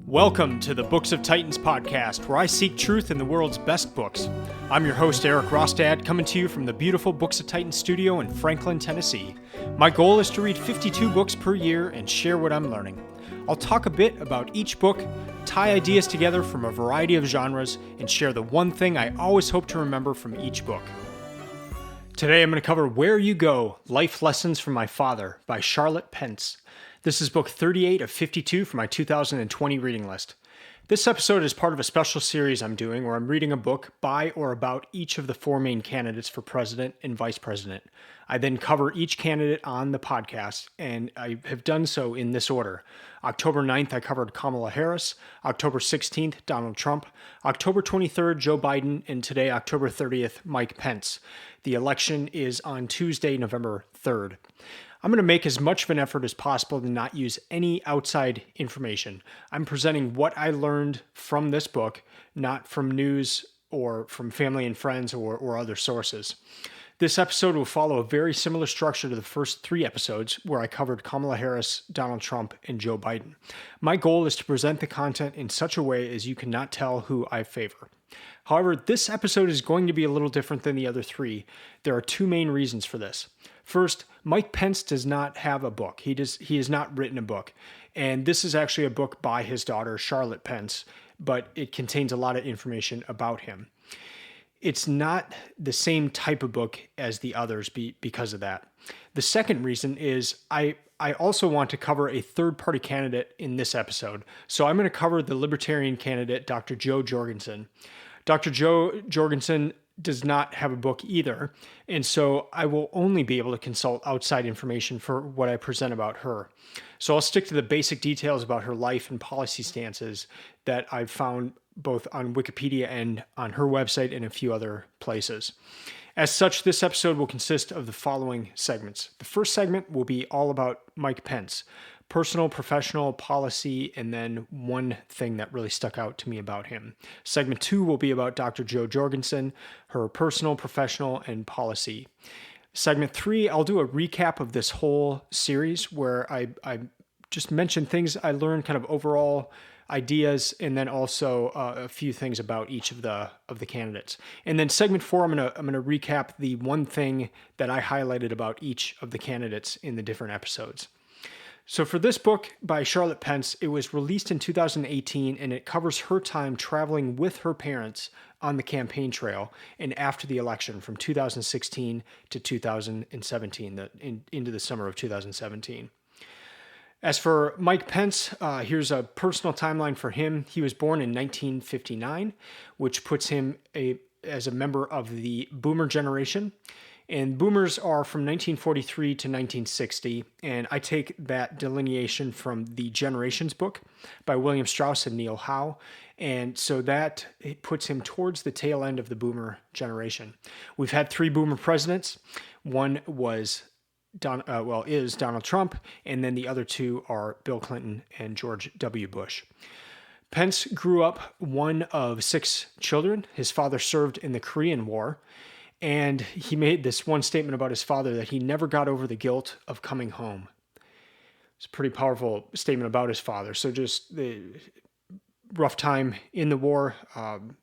Welcome to the Books of Titans podcast, where I seek truth in the world's best books. I'm your host, Eric Rostad, coming to you from the beautiful Books of Titans studio in Franklin, Tennessee. My goal is to read 52 books per year and share what I'm learning. I'll talk a bit about each book, tie ideas together from a variety of genres, and share the one thing I always hope to remember from each book. Today I'm going to cover Where You Go, Life Lessons from My Father by Charlotte Pence. This is book 38 of 52 for my 2020 reading list. This episode is part of a special series I'm doing where I'm reading a book by or about each of the four main candidates for president and vice president. I then cover each candidate on the podcast, and I have done so in this order. October 9th, I covered Kamala Harris. October 16th, Donald Trump. October 23rd, Joe Biden. And today, October 30th, Mike Pence. The election is on Tuesday, November 3rd. I'm going to make as much of an effort as possible to not use any outside information. I'm presenting what I learned from this book, not from news or from family and friends or other sources. This episode will follow a very similar structure to the first three episodes where I covered Kamala Harris, Donald Trump, and Joe Biden. My goal is to present the content in such a way as you cannot tell who I favor. However, this episode is going to be a little different than the other three. There are two main reasons for this. First, Mike Pence does not have a book. He has not written a book. And this is actually a book by his daughter, Charlotte Pence, but it contains a lot of information about him. It's not the same type of book as the others because of that. The second reason is I also want to cover a third-party candidate in this episode. So I'm going to cover the Libertarian candidate, Dr. Jo Jorgensen. Dr. Jo Jorgensen does not have a book either, and so I will only be able to consult outside information for what I present about her. So I'll stick to the basic details about her life and policy stances that I've found both on Wikipedia and on her website and a few other places. As such, this episode will consist of the following segments. The first segment will be all about Mike Pence, personal, professional, policy, and then one thing that really stuck out to me about him. Segment 2 will be about Dr. Jo Jorgensen, her personal, professional, and policy. Segment 3, I'll do a recap of this whole series where I just mention things I learned, kind of overall ideas, and then also a few things about each of the candidates. And then segment 4, I'm gonna recap the one thing that I highlighted about each of the candidates in the different episodes. So for this book by Charlotte Pence, it was released in 2018, and it covers her time traveling with her parents on the campaign trail and after the election from 2016 to 2017, into the summer of 2017. As for Mike Pence, here's a personal timeline for him. He was born in 1959, which puts him as a member of the Boomer generation. And boomers are from 1943 to 1960, and I take that delineation from the Generations book by William Strauss and Neil Howe, and so that it puts him towards the tail end of the boomer generation. We've had three boomer presidents. One was is Donald Trump, and then the other two are Bill Clinton and George W. Bush. Pence grew up one of 6 children. His father served in the Korean War, and he made this one statement about his father that he never got over the guilt of coming home. It's a pretty powerful statement about his father. So just the rough time in the war,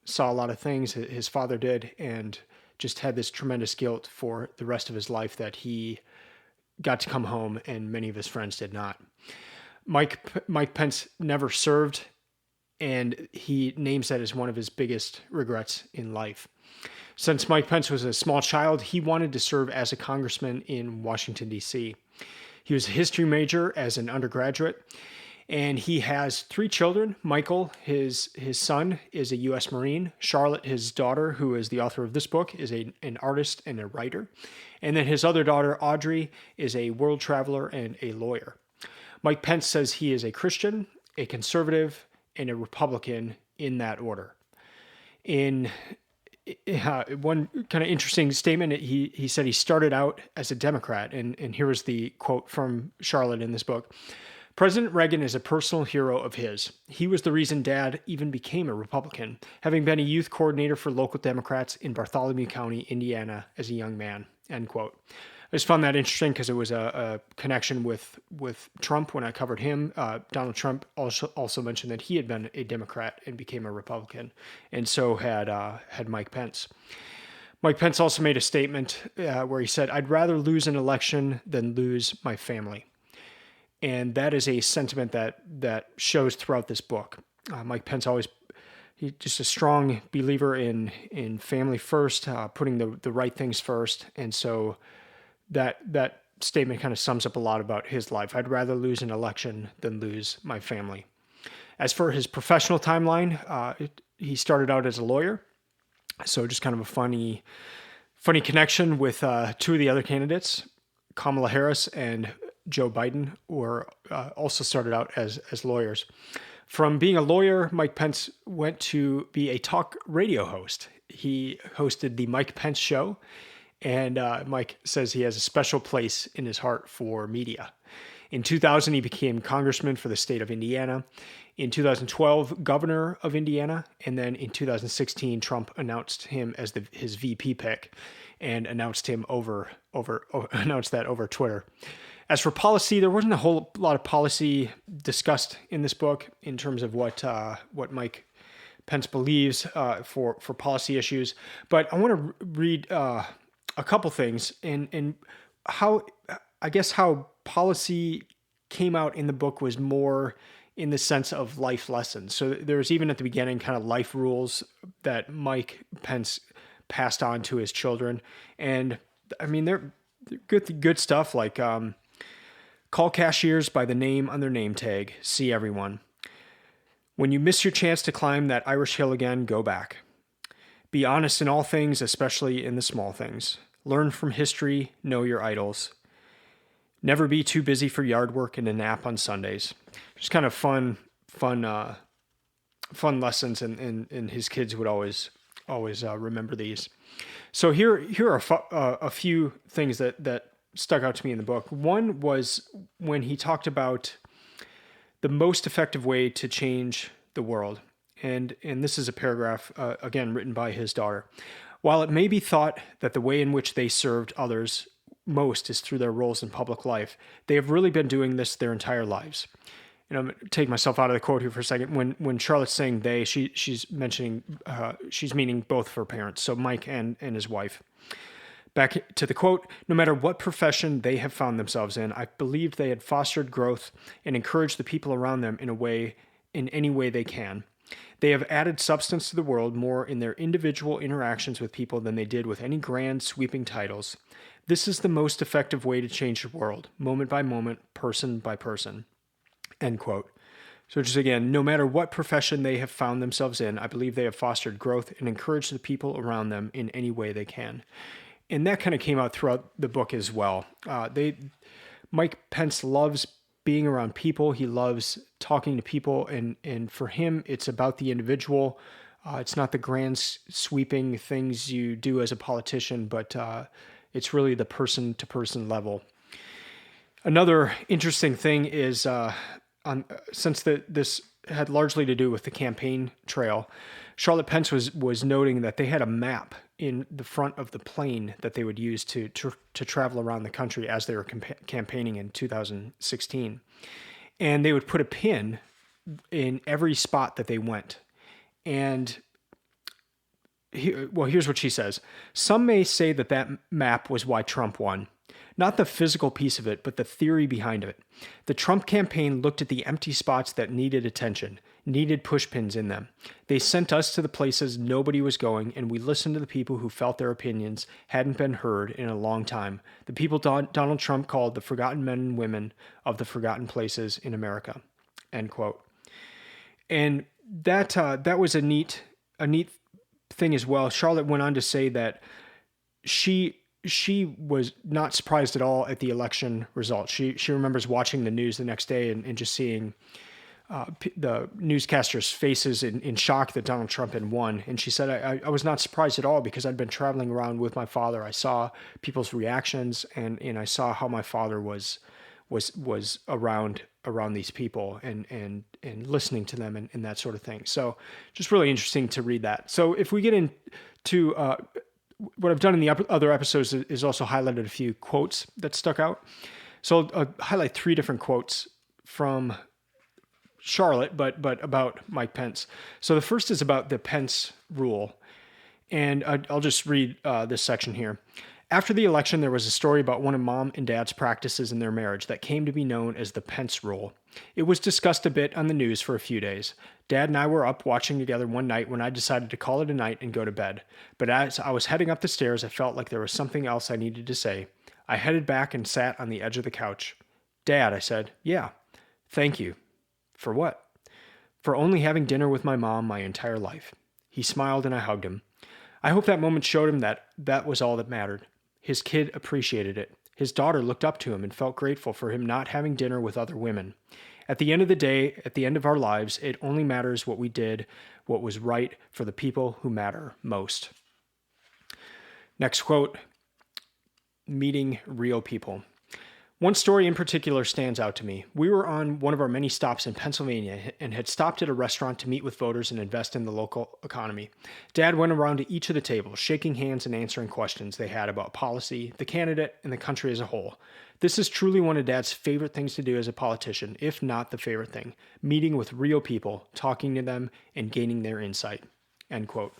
saw a lot of things his father did, and just had this tremendous guilt for the rest of his life that he got to come home and many of his friends did not. Mike Pence never served, and he names that as one of his biggest regrets in life. Since Mike Pence was a small child, he wanted to serve as a congressman in Washington, D.C. He was a history major as an undergraduate, and he has 3 children. Michael, his son, is a U.S. Marine. Charlotte, his daughter, who is the author of this book, is an artist and a writer. And then his other daughter, Audrey, is a world traveler and a lawyer. Mike Pence says he is a Christian, a conservative, and a Republican in that order. In one kind of interesting statement, he said he started out as a Democrat, and here is the quote from Charlotte in this book. President Reagan is a personal hero of his. He was the reason Dad even became a Republican, having been a youth coordinator for local Democrats in Bartholomew County, Indiana, as a young man, end quote. just found that interesting because it was a connection with Trump when I covered him. Donald Trump also mentioned that he had been a Democrat and became a Republican, and so had Mike Pence. Mike Pence also made a statement where he said, "I'd rather lose an election than lose my family," and that is a sentiment that shows throughout this book. Mike Pence he's just a strong believer in family first, putting the right things first, and so that statement kind of sums up a lot about his life. I'd rather lose an election than lose my family. As for his professional timeline, he started out as a lawyer, so just kind of a funny connection with two of the other candidates, Kamala Harris and Joe Biden, were also started out as lawyers. From being a lawyer, Mike Pence went to be a talk radio host. He hosted the Mike Pence Show, and Mike says he has a special place in his heart for media. In 2000, he became congressman for the state of Indiana. In 2012, governor of Indiana. And then in 2016, Trump announced him as his VP pick and announced that over Twitter. As for policy, there wasn't a whole lot of policy discussed in this book in terms of what Mike Pence believes for policy issues. But I want to read a couple things and how policy came out in the book was more in the sense of life lessons. So there's even at the beginning kind of life rules that Mike Pence passed on to his children. And I mean, they're good stuff like, call cashiers by the name on their name tag. See everyone. When you miss your chance to climb that Irish hill again, go back. Be honest in all things, especially in the small things. Learn from history, know your idols. Never be too busy for yard work and a nap on Sundays. Just kind of fun lessons, and his kids would always remember these. So here are a few things that stuck out to me in the book. One was when he talked about the most effective way to change the world. And this is a paragraph, again, written by his daughter. While it may be thought that the way in which they served others most is through their roles in public life, they have really been doing this their entire lives. And I'm going to take myself out of the quote here for a second. When Charlotte's saying they, she's mentioning, she's meaning both of her parents, so Mike and his wife. Back to the quote, no matter what profession they have found themselves in, I believed they had fostered growth and encouraged the people around them in any way they can. They have added substance to the world more in their individual interactions with people than they did with any grand sweeping titles. This is the most effective way to change the world, moment by moment, person by person. End quote. So just again, no matter what profession they have found themselves in, I believe they have fostered growth and encouraged the people around them in any way they can. And that kind of came out throughout the book as well. Mike Pence loves being around people. He loves talking to people. And for him, it's about the individual. It's not the grand sweeping things you do as a politician, but it's really the person-to-person level. Another interesting thing is, since this had largely to do with the campaign trail, Charlotte Pence was noting that they had a map in the front of the plane that they would use to travel around the country as they were campaigning in 2016. And they would put a pin in every spot that they went. And here's what she says. Some may say that map was why Trump won. Not the physical piece of it, but the theory behind it. The Trump campaign looked at the empty spots that needed attention, needed pushpins in them. They sent us to the places nobody was going, and we listened to the people who felt their opinions hadn't been heard in a long time. The people Donald Trump called the forgotten men and women of the forgotten places in America. End quote. And that was a neat thing as well. Charlotte went on to say that she was not surprised at all at the election results. She remembers watching the news the next day and just seeing the newscasters' faces in shock that Donald Trump had won. And she said, I was not surprised at all because I'd been traveling around with my father. I saw people's reactions and I saw how my father was around these people and listening to them and that sort of thing. So just really interesting to read that. So if we get into what I've done in the other episodes is also highlighted a few quotes that stuck out. So I'll highlight 3 different quotes from Charlotte, but about Mike Pence. So the first is about the Pence rule. And I'll just read this section here. After the election, there was a story about one of Mom and Dad's practices in their marriage that came to be known as the Pence rule. It was discussed a bit on the news for a few days. Dad and I were up watching together one night when I decided to call it a night and go to bed. But as I was heading up the stairs, I felt like there was something else I needed to say. I headed back and sat on the edge of the couch. Dad, I said, yeah, thank you. For what? For only having dinner with my mom my entire life. He smiled and I hugged him. I hope that moment showed him that that was all that mattered. His kid appreciated it. His daughter looked up to him and felt grateful for him not having dinner with other women. At the end of the day, at the end of our lives, it only matters what we did, what was right for the people who matter most. Next quote, meeting real people. One story in particular stands out to me. We were on one of our many stops in Pennsylvania and had stopped at a restaurant to meet with voters and invest in the local economy. Dad went around to each of the tables, shaking hands and answering questions they had about policy, the candidate, and the country as a whole. This is truly one of Dad's favorite things to do as a politician, if not the favorite thing, meeting with real people, talking to them, and gaining their insight. End quote.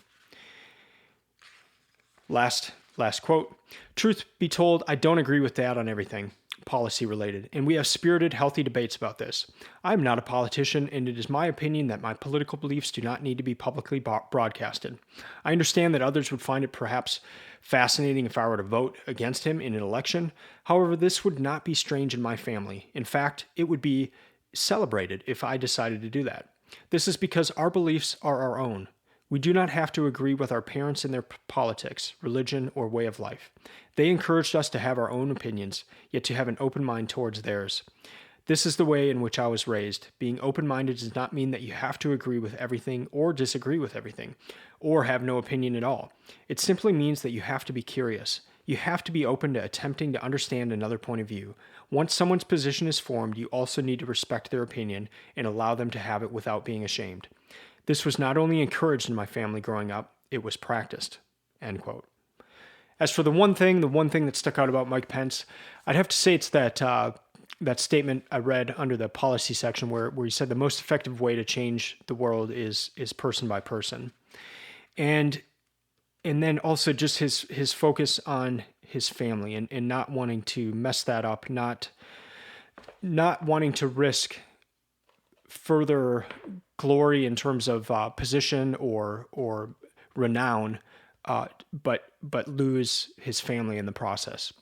Last quote. Truth be told, I don't agree with Dad on everything policy related, and we have spirited, healthy debates about this. I'm not a politician, and it is my opinion that my political beliefs do not need to be publicly broadcasted. I understand that others would find it perhaps fascinating if I were to vote against him in an election. However, this would not be strange in my family. In fact, it would be celebrated if I decided to do that. This is because our beliefs are our own. We do not have to agree with our parents in their politics, religion, or way of life. They encouraged us to have our own opinions, yet to have an open mind towards theirs. This is the way in which I was raised. Being open-minded does not mean that you have to agree with everything or disagree with everything, or have no opinion at all. It simply means that you have to be curious. You have to be open to attempting to understand another point of view. Once someone's position is formed, you also need to respect their opinion and allow them to have it without being ashamed. This was not only encouraged in my family growing up, it was practiced. End quote. As for the one thing that stuck out about Mike Pence, I'd have to say it's that statement I read under the policy section where he said the most effective way to change the world is person by person. And then also just his focus on his family and not wanting to mess that up, not wanting to risk further glory in terms of position or renown, but lose his family in the process.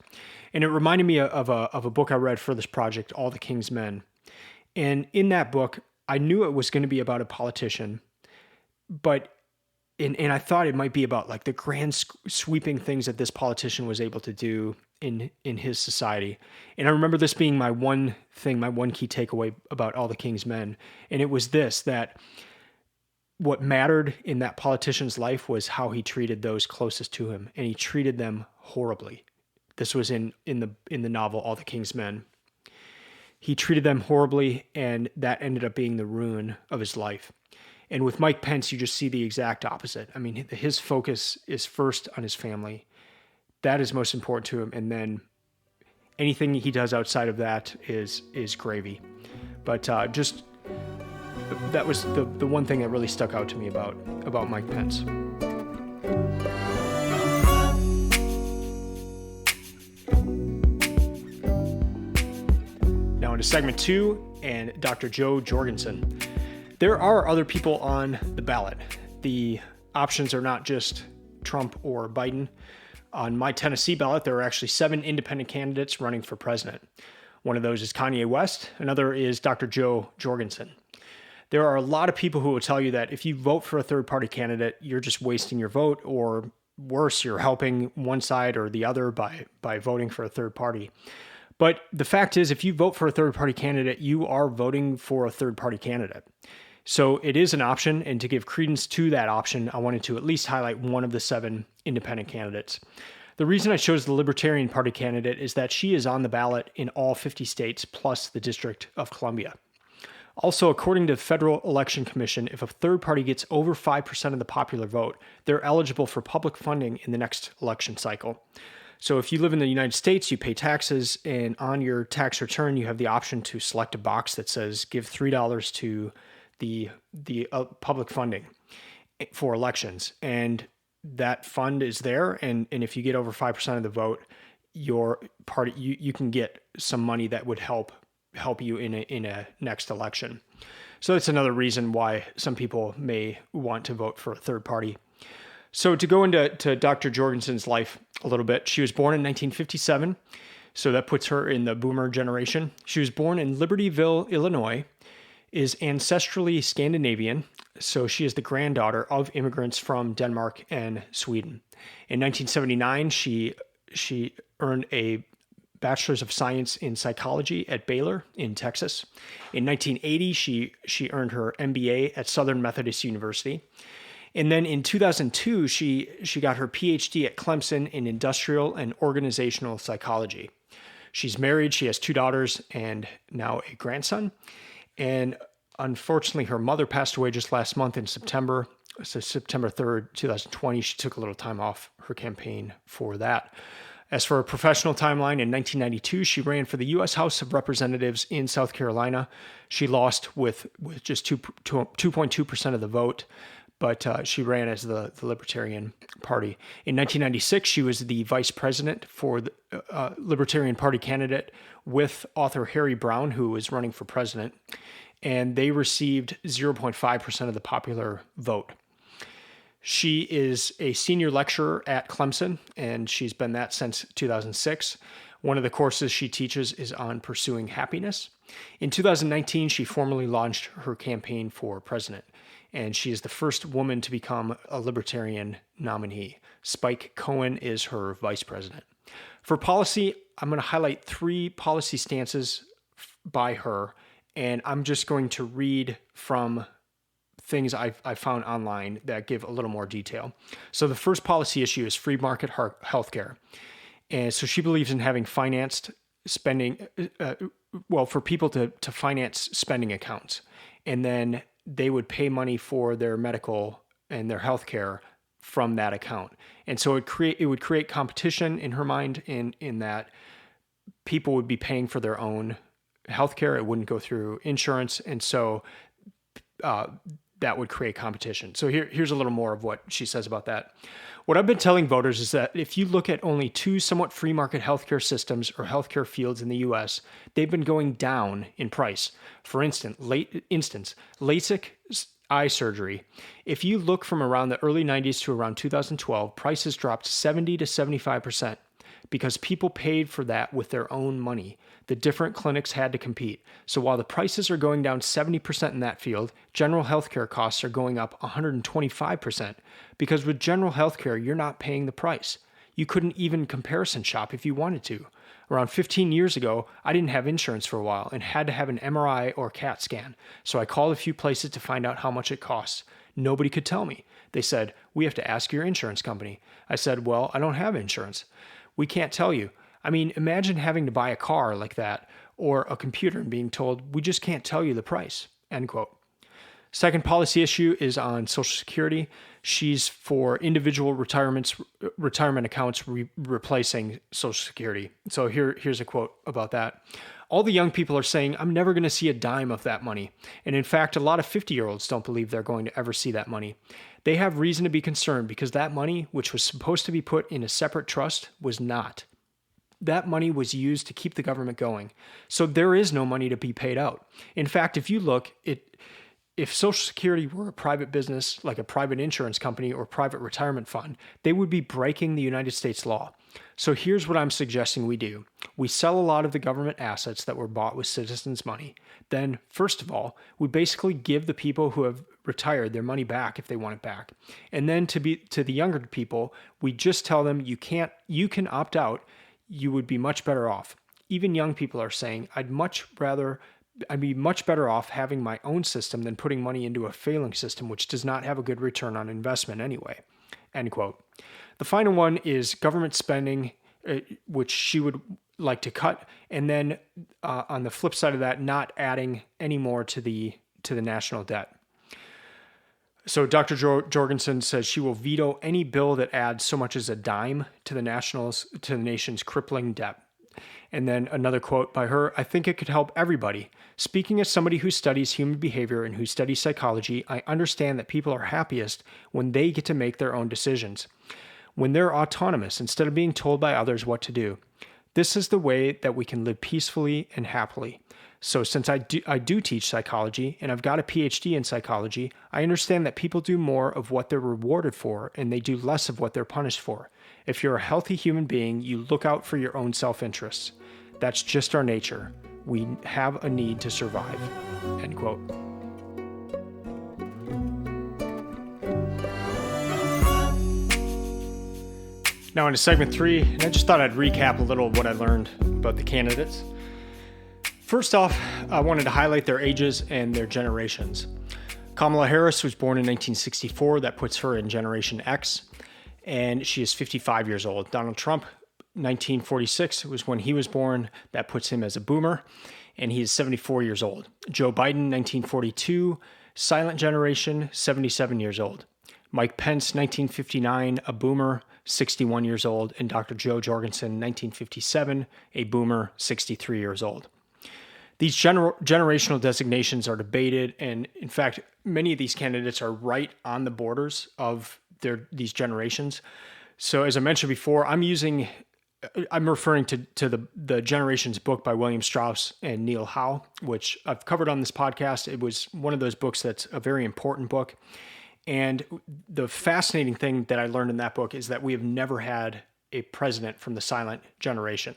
And it reminded me of a book I read for this project, All the King's Men. And in that book, I knew it was going to be about a politician, and I thought it might be about like the grand sweeping things that this politician was able to do in his society. And I remember this being my one key takeaway about All the King's Men. And it was this, that what mattered in that politician's life was how he treated those closest to him. And he treated them horribly. This was in the novel, All the King's Men. He treated them horribly, and that ended up being the ruin of his life. And with Mike Pence, you just see the exact opposite. I mean, his focus is first on his family. That is most important to him. And then anything he does outside of that is gravy. But just that was the one thing that really stuck out to me about Mike Pence. Now into segment 2 and Dr. Joe Jorgensen. There are other people on the ballot. The options are not just Trump or Biden. On my Tennessee ballot, there are actually 7 independent candidates running for president. One of those is Kanye West. Another is Dr. Joe Jorgensen. There are a lot of people who will tell you that if you vote for a third-party candidate, you're just wasting your vote, or worse, you're helping one side or the other by voting for a third party. But the fact is, if you vote for a third-party candidate, you are voting for a third-party candidate. So it is an option, and to give credence to that option, I wanted to at least highlight one of the 7 independent candidates. The reason I chose the Libertarian Party candidate is that she is on the ballot in all 50 states plus the District of Columbia. Also, according to the Federal Election Commission, if a third party gets over 5% of the popular vote, they're eligible for public funding in the next election cycle. So if you live in the United States, you pay taxes, and on your tax return, you have the option to select a box that says give $3 to the public funding for elections. And that fund is there. And if you get over 5% of the vote, your party, you can get some money that would help you in a next election. So that's another reason why some people may want to vote for a third party. So to go into Dr. Jorgensen's life a little bit, she was born in 1957. So that puts her in the boomer generation. She was born in Libertyville, Illinois, is ancestrally Scandinavian. So she is the granddaughter of immigrants from Denmark and Sweden. In 1979, she earned a Bachelor's of Science in Psychology at Baylor in Texas. In 1980, she earned her MBA at Southern Methodist University. And then in 2002, she got her PhD at Clemson in Industrial and Organizational Psychology. She's married. She has 2 daughters and now a grandson. And unfortunately, her mother passed away just last month in September. So September 3rd, 2020, she took a little time off her campaign for that. As for her professional timeline, in 1992, she ran for the U.S. House of Representatives in South Carolina. She lost with just 2.2% of the vote, but she ran as the Libertarian Party. In 1996, she was the vice president for the Libertarian Party candidate with author Harry Browne, who was running for president, and they received 0.5% of the popular vote. She is a senior lecturer at Clemson, and she's been that since 2006. One of the courses she teaches is on pursuing happiness. In 2019, she formally launched her campaign for president, and she is the first woman to become a Libertarian nominee. Spike Cohen is her vice president. For policy, I'm going to highlight 3 policy stances by her, and I'm just going to read from things I found online that give a little more detail. So the first policy issue is free market healthcare. And so she believes in having financed spending, for people to finance spending accounts. And then they would pay money for their medical and their healthcare from that account. And so it would create competition in her mind in that people would be paying for their own healthcare. It wouldn't go through insurance. And so that would create competition. So here's a little more of what she says about that. What I've been telling voters is that if you look at only 2 somewhat free market healthcare systems or healthcare fields in the U.S., they've been going down in price. For instance, LASIK eye surgery. If you look from around the early 90s to around 2012, prices dropped 70 to 75%. Because people paid for that with their own money. The different clinics had to compete. So while the prices are going down 70% in that field, general healthcare costs are going up 125%. Because with general healthcare, you're not paying the price. You couldn't even comparison shop if you wanted to. Around 15 years ago, I didn't have insurance for a while and had to have an MRI or CAT scan. So I called a few places to find out how much it costs. Nobody could tell me. They said, "We have to ask your insurance company." I said, "Well, I don't have insurance." "We can't tell you." I mean, imagine having to buy a car like that or a computer and being told, "We just can't tell you the price." End quote. Second policy issue is on Social Security. She's for individual retirement accounts replacing Social Security. So here's a quote about that. "All the young people are saying, I'm never going to see a dime of that money. And in fact, a lot of 50-year-olds don't believe they're going to ever see that money. They have reason to be concerned because that money, which was supposed to be put in a separate trust, was not. That money was used to keep the government going. So there is no money to be paid out. In fact, if you look, if Social Security were a private business, like a private insurance company or private retirement fund, they would be breaking the United States law. So here's what I'm suggesting we do. We sell a lot of the government assets that were bought with citizens' money. Then, first of all, we basically give the people who have retired their money back if they want it back. And then to the younger people, we just tell them you can opt out. You would be much better off. Even young people are saying, I'd be much better off having my own system than putting money into a failing system which does not have a good return on investment anyway." End quote. The final one is government spending, which she would like to cut, and then on the flip side of that, not adding any more to the national debt. So Dr. Jorgensen says she will veto any bill that adds so much as a dime to the nation's crippling debt. And then another quote by her, "I think it could help everybody. Speaking as somebody who studies human behavior and who studies psychology, I understand that people are happiest when they get to make their own decisions, when they're autonomous instead of being told by others what to do. This is the way that we can live peacefully and happily. So since I do teach psychology and I've got a PhD in psychology, I understand that people do more of what they're rewarded for and they do less of what they're punished for. If you're a healthy human being, you look out for your own self-interests. That's just our nature. We have a need to survive." End quote. Now into segment 3, and I just thought I'd recap a little of what I learned about the candidates. First off, I wanted to highlight their ages and their generations. Kamala Harris was born in 1964. That puts her in Generation X, and she is 55 years old. Donald Trump, 1946 was when he was born. That puts him as a boomer, and he is 74 years old. Joe Biden, 1942, silent generation, 77 years old. Mike Pence, 1959, a boomer, 61 years old. And Dr. Joe Jorgensen, 1957, a boomer, 63 years old. These generational designations are debated, and in fact, many of these candidates are right on the borders of these generations. So as I mentioned before, I'm referring to the Generations book by William Strauss and Neil Howe, which I've covered on this podcast. It was one of those books that's a very important book. And the fascinating thing that I learned in that book is that we have never had a president from the silent generation.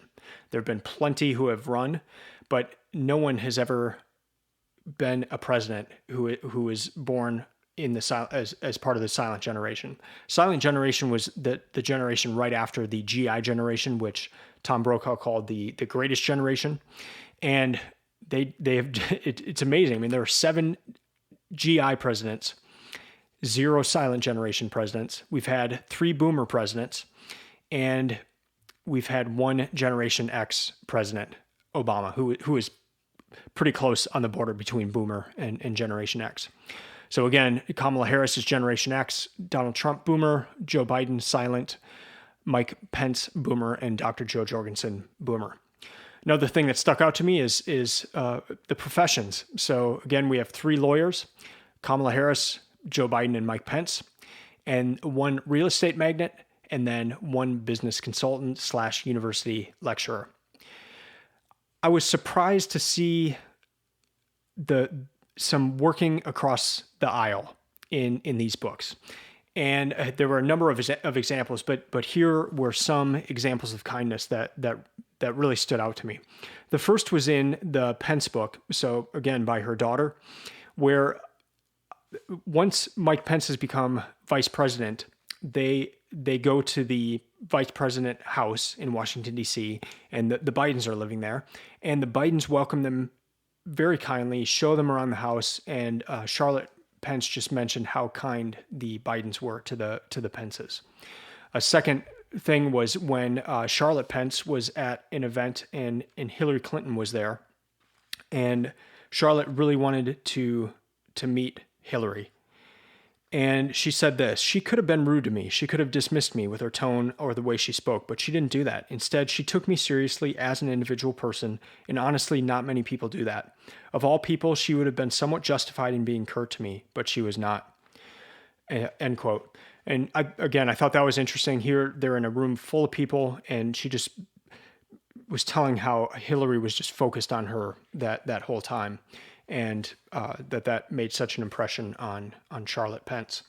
There have been plenty who have run, but no one has ever been a president who was born in the as part of the silent generation. Silent generation was the generation right after the GI generation, which Tom Brokaw called the greatest generation. And they have it's amazing. I mean, there are 7 GI presidents, 0 silent generation presidents. We've had 3 boomer presidents, and we've had 1 Generation X president, Obama, who is pretty close on the border between boomer and Generation X. So again, Kamala Harris is Generation X, Donald Trump boomer, Joe Biden silent, Mike Pence boomer, and Dr. Joe Jorgensen boomer. Another thing that stuck out to me is the professions. So again, we have 3 lawyers, Kamala Harris, Joe Biden, and Mike Pence, and 1 real estate magnate, and then 1 business consultant / university lecturer. I was surprised to see some working across the aisle in these books. And there were a number of examples, but here were some examples of kindness that really stood out to me. The first was in the Pence book, so again, by her daughter, where once Mike Pence has become vice president, they go to the vice president house in Washington, D.C., and the Bidens are living there. And the Bidens welcome them very kindly, show them around the house, and Charlotte Pence just mentioned how kind the Bidens were to the Pences. A second thing was when Charlotte Pence was at an event and Hillary Clinton was there, and Charlotte really wanted to meet Hillary. And she said this: "She could have been rude to me. She could have dismissed me with her tone or the way she spoke, but she didn't do that. Instead, she took me seriously as an individual person, and honestly, not many people do that. Of all people, she would have been somewhat justified in being curt to me, but she was not." End quote. And I thought that was interesting. Here, they're in a room full of people, and she just was telling how Hillary was just focused on her that whole time. And that made such an impression on Charlotte Pence.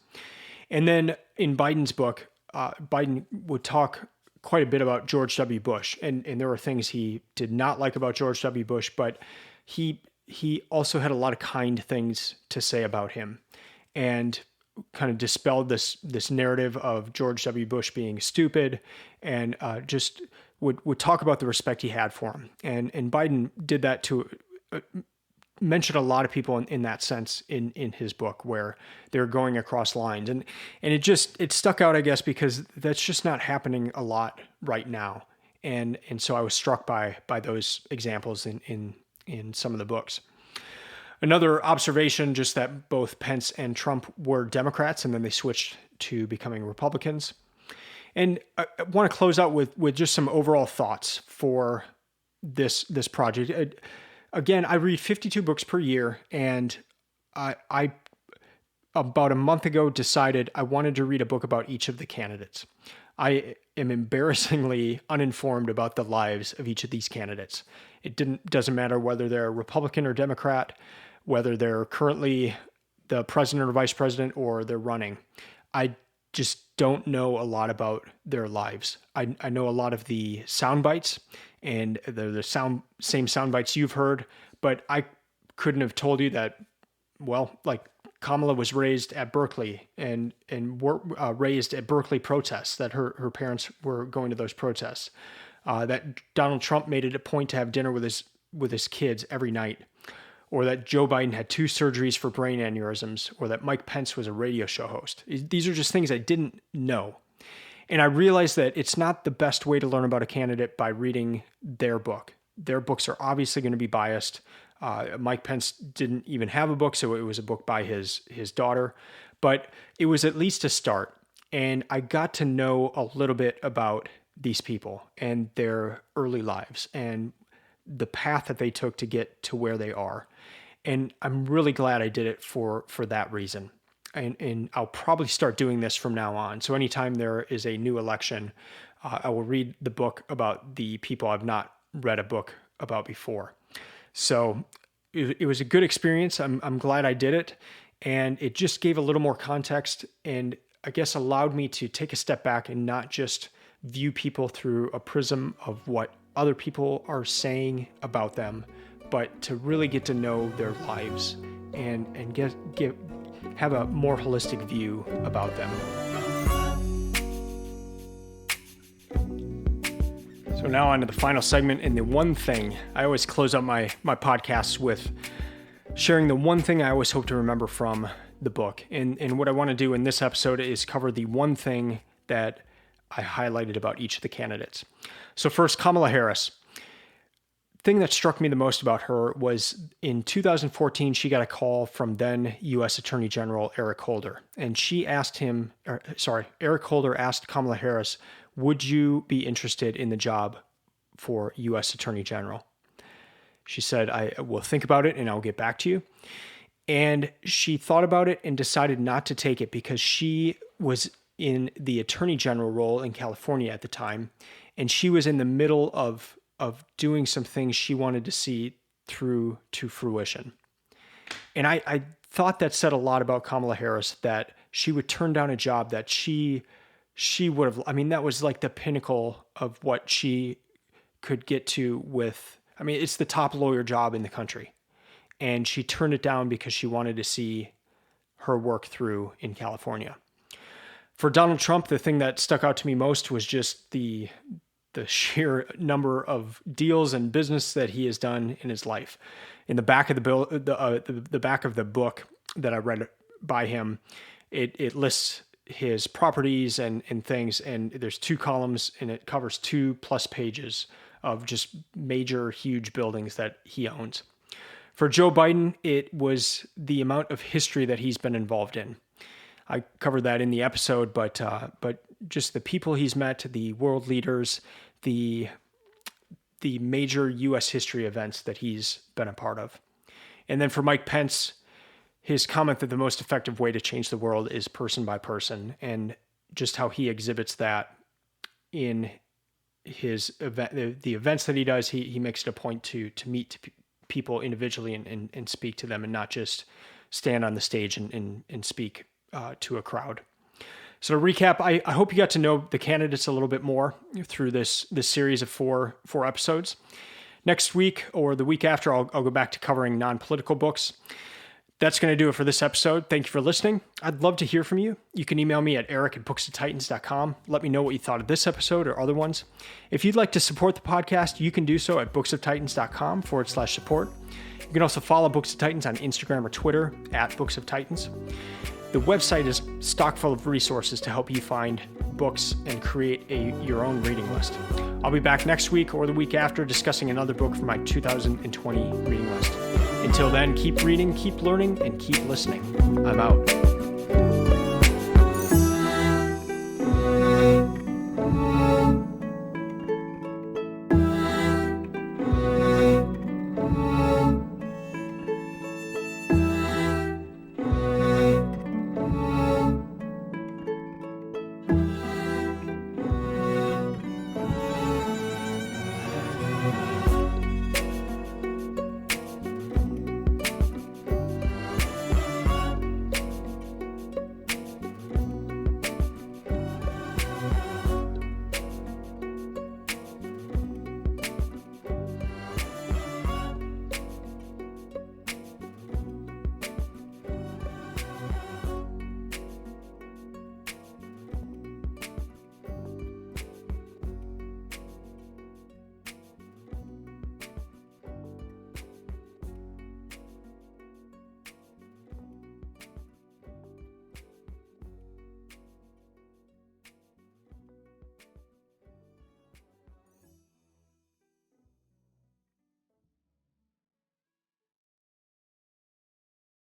And then in Biden's book, Biden would talk quite a bit about George W. Bush, and there were things he did not like about George W. Bush, but he also had a lot of kind things to say about him, and kind of dispelled this narrative of George W. Bush being stupid, and just would talk about the respect he had for him. And Biden did that to mentioned a lot of people in that sense in his book, where they're going across lines, and it stuck out, I guess, because that's just not happening a lot right now. And so I was struck by those examples in some of the books. Another observation, just that both Pence and Trump were Democrats, and then they switched to becoming Republicans. And I want to close out with just some overall thoughts for this project. Again, I read 52 books per year, and I about a month ago decided I wanted to read a book about each of the candidates. I am embarrassingly uninformed about the lives of each of these candidates. Doesn't matter whether they're Republican or Democrat, whether they're currently the president or vice president or they're running. I just don't know a lot about their lives. I know a lot of the sound bites, and they're the same sound bites you've heard, but I couldn't have told you that, well, like Kamala was raised at Berkeley and raised at Berkeley protests, that her parents were going to those protests, that Donald Trump made it a point to have dinner with his kids every night, or that Joe Biden had 2 surgeries for brain aneurysms, or that Mike Pence was a radio show host. These are just things I didn't know. And I realized that it's not the best way to learn about a candidate by reading their book. Their books are obviously going to be biased. Mike Pence didn't even have a book, so it was a book by his daughter. But it was at least a start. And I got to know a little bit about these people and their early lives and the path that they took to get to where they are. And I'm really glad I did it for that reason. And I'll probably start doing this from now on. So anytime there is a new election, I will read the book about the people I've not read a book about before. So it was a good experience. I'm glad I did it. And it just gave a little more context, and I guess allowed me to take a step back and not just view people through a prism of what other people are saying about them, but to really get to know their lives and have a more holistic view about them. So now on to the final segment, and the one thing. I always close up my podcasts with sharing the one thing I always hope to remember from the book. And what I want to do in this episode is cover the one thing that I highlighted about each of the candidates. So first, Kamala Harris. Thing that struck me the most about her was in 2014, she got a call from then U.S. Attorney General Eric Holder. And Eric Holder asked Kamala Harris, would you be interested in the job for U.S. Attorney General? She said, I will think about it and I'll get back to you. And she thought about it and decided not to take it because she was in the Attorney General role in California at the time. And she was in the middle of doing some things she wanted to see through to fruition. And I thought that said a lot about Kamala Harris, that she would turn down a job that she would have, that was like the pinnacle of what she could get to with, it's the top lawyer job in the country. And she turned it down because she wanted to see her work through in California. For Donald Trump, the thing that stuck out to me most was just the sheer number of deals and business that he has done in his life. In the back of the back of the book that I read by him, it lists his properties and things, and there's 2 columns, and it covers 2+ pages of just major, huge buildings that he owns. For Joe Biden, it was the amount of history that he's been involved in. I covered that in the episode, but just the people he's met, the world leaders, the major U.S. history events that he's been a part of. And then for Mike Pence, his comment that the most effective way to change the world is person by person, and just how he exhibits that in his event, the events that he does, he makes it a point to meet people individually and speak to them, and not just stand on the stage and speak to a crowd. So to recap, I hope you got to know the candidates a little bit more through this series of four episodes. Next week or the week after, I'll go back to covering non-political books. That's going to do it for this episode. Thank you for listening. I'd love to hear from you. You can email me at eric@booksoftitans.com. Let me know what you thought of this episode or other ones. If you'd like to support the podcast, you can do so at booksoftitans.com/support. You can also follow Books of Titans on Instagram or Twitter at Books of Titans. The website is stock full of resources to help you find books and create your own reading list. I'll be back next week or the week after discussing another book from my 2020 reading list. Until then, keep reading, keep learning, and keep listening. I'm out.